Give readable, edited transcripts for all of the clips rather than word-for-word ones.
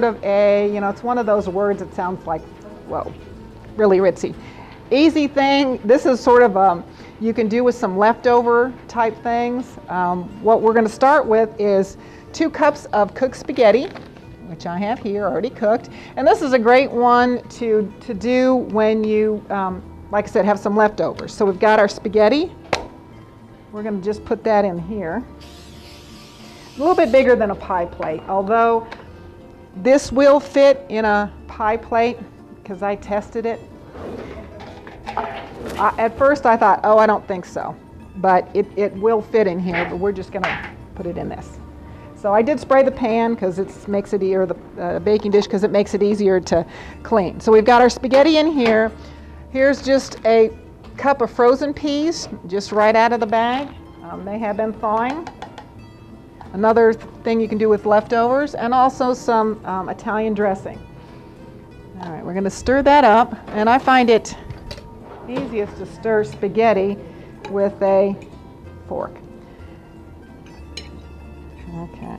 sort of a, you know, it's one of those words that sounds like, whoa, really ritzy. Easy thing. This is sort of you can do with some leftover type things. What we're going to start with is 2 cups of cooked spaghetti, which I have here already cooked. And this is a great one to do when you, like I said, have some leftovers. So we've got our spaghetti. We're going to just put that in here. A little bit bigger than a pie plate, although this will fit in a pie plate because I tested it. At first I thought, oh, I don't think so, but it will fit in here, but we're just going to put it in this. So I did spray the pan because it makes it, or the baking dish, because it makes it easier to clean. So we've got our spaghetti in here. Here's just a cup of frozen peas, just right out of the bag. They have been thawing. Another thing you can do with leftovers, and also some Italian dressing. All right, we're going to stir that up, and I find it easiest to stir spaghetti with a fork. Okay.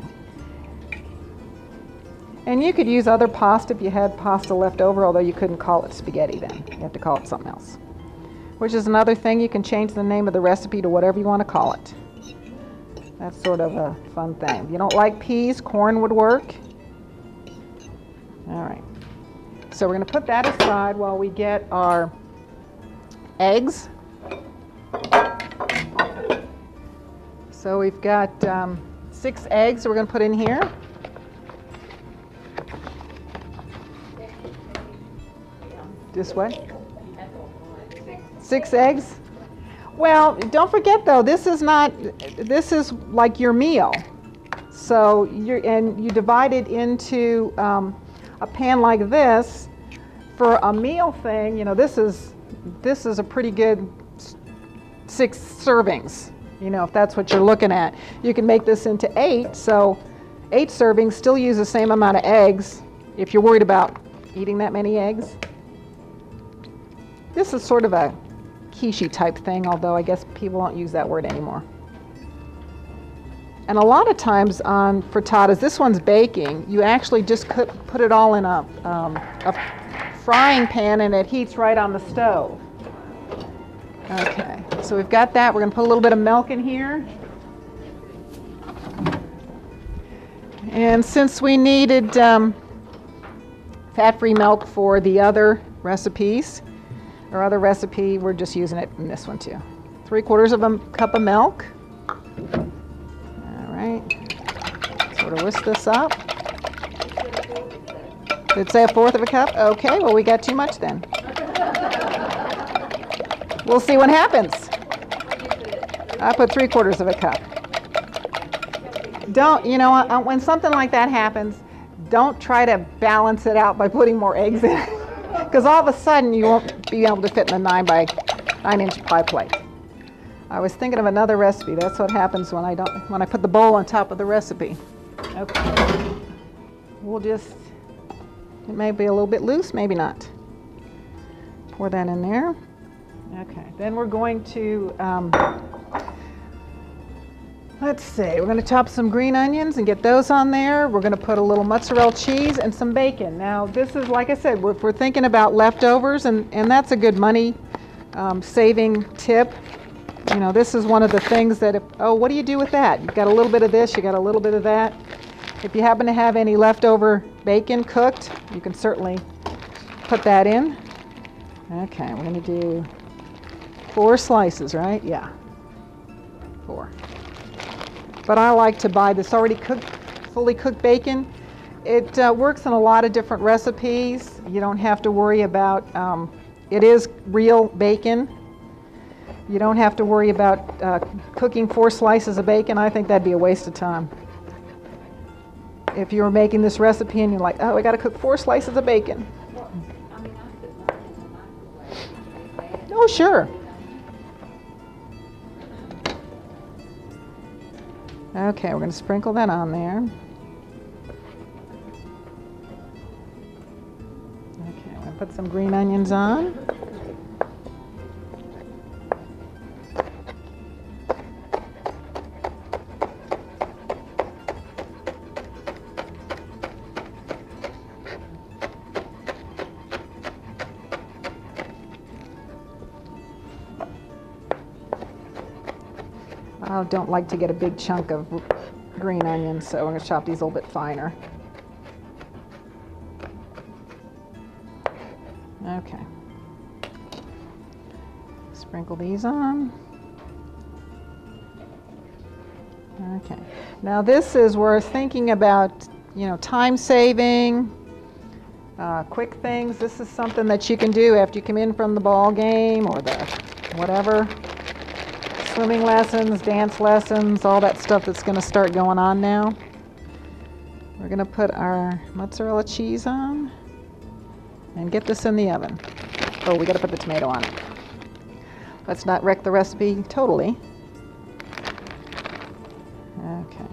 And you could use other pasta if you had pasta left over, although you couldn't call it spaghetti then. You have to call it something else. Which is another thing, you can change the name of the recipe to whatever you want to call it. That's sort of a fun thing. If you don't like peas, corn would work. All right. So we're going to put that aside while we get our eggs. So we've got 6 eggs we're going to put in here. This way? 6 eggs? Well, don't forget though, this is like your meal. So you divide it into a pan like this. For a meal thing, you know, this is a pretty good 6 servings, you know, if that's what you're looking at. You can make this into 8, so 8 servings, still use the same amount of eggs if you're worried about eating that many eggs. This is sort of a quiche type thing, although I guess people don't use that word anymore. And a lot of times on frittatas, this one's baking, you actually just put it all in a frying pan and it heats right on the stove. Okay, so we've got that. We're going to put a little bit of milk in here. And since we needed fat-free milk for the other recipes, or other recipe, we're just using it in this one too. 3/4 of a cup of milk. All right, sort of whisk this up. Did it say 1/4 of a cup? Okay, well we got too much then. We'll see what happens. I put 3/4 of a cup. Don't, you know, when something like that happens, don't try to balance it out by putting more eggs in it. Because all of a sudden you won't be able to fit in a 9-inch pie plate. I was thinking of another recipe. That's what happens when I put the bowl on top of the recipe. Okay. We'll just, it may be a little bit loose, maybe not. Pour that in there. Okay. Then we're going to, let's see, we're going to chop some green onions and get those on there. We're going to put a little mozzarella cheese and some bacon. Now this is, like I said, if we're thinking about leftovers, and that's a good money saving tip. You know, this is one of the things that, what do you do with that? You've got a little bit of this, you got a little bit of that. If you happen to have any leftover bacon cooked, you can certainly put that in. Okay, we're going to do 4 slices, right? Yeah, 4. But I like to buy this already cooked, fully cooked bacon. It works in a lot of different recipes. You don't have to worry about, it is real bacon. You don't have to worry about cooking 4 slices of bacon. I think that'd be a waste of time. If you were making this recipe and you're like, oh, I got to cook 4 slices of bacon. Oh, sure. Okay, we're going to sprinkle that on there. Okay, I'm going to put some green onions on. I don't like to get a big chunk of green onions, so I'm going to chop these a little bit finer. Okay. Sprinkle these on. Okay. Now this is where thinking about, you know, time saving, quick things. This is something that you can do after you come in from the ball game or the whatever. Swimming lessons, dance lessons, all that stuff that's going to start going on now. We're going to put our mozzarella cheese on and get this in the oven. Oh, we got to put the tomato on it. Let's not wreck the recipe totally. Okay.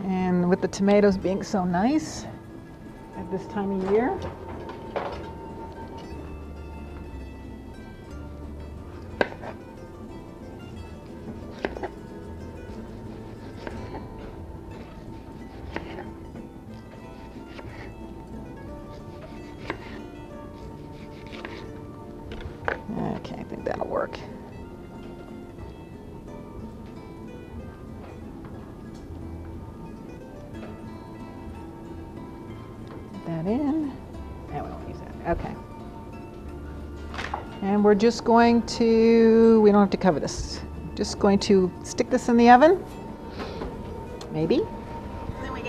And with the tomatoes being so nice at this time of year, okay, I think that'll work. Put that in. And we won't use that. Okay. And we're just going to, we don't have to cover this. Just going to stick this in the oven. Maybe. There we go.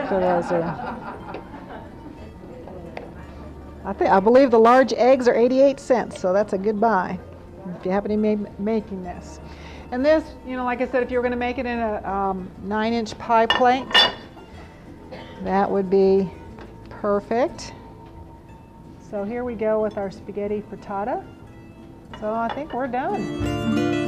So those are, I believe the large eggs are 88 cents, so that's a good buy if you happen to be making this. And this, you know, like I said, if you were going to make it in a 9-inch pie plate, that would be perfect. So here we go with our spaghetti frittata. So I think we're done.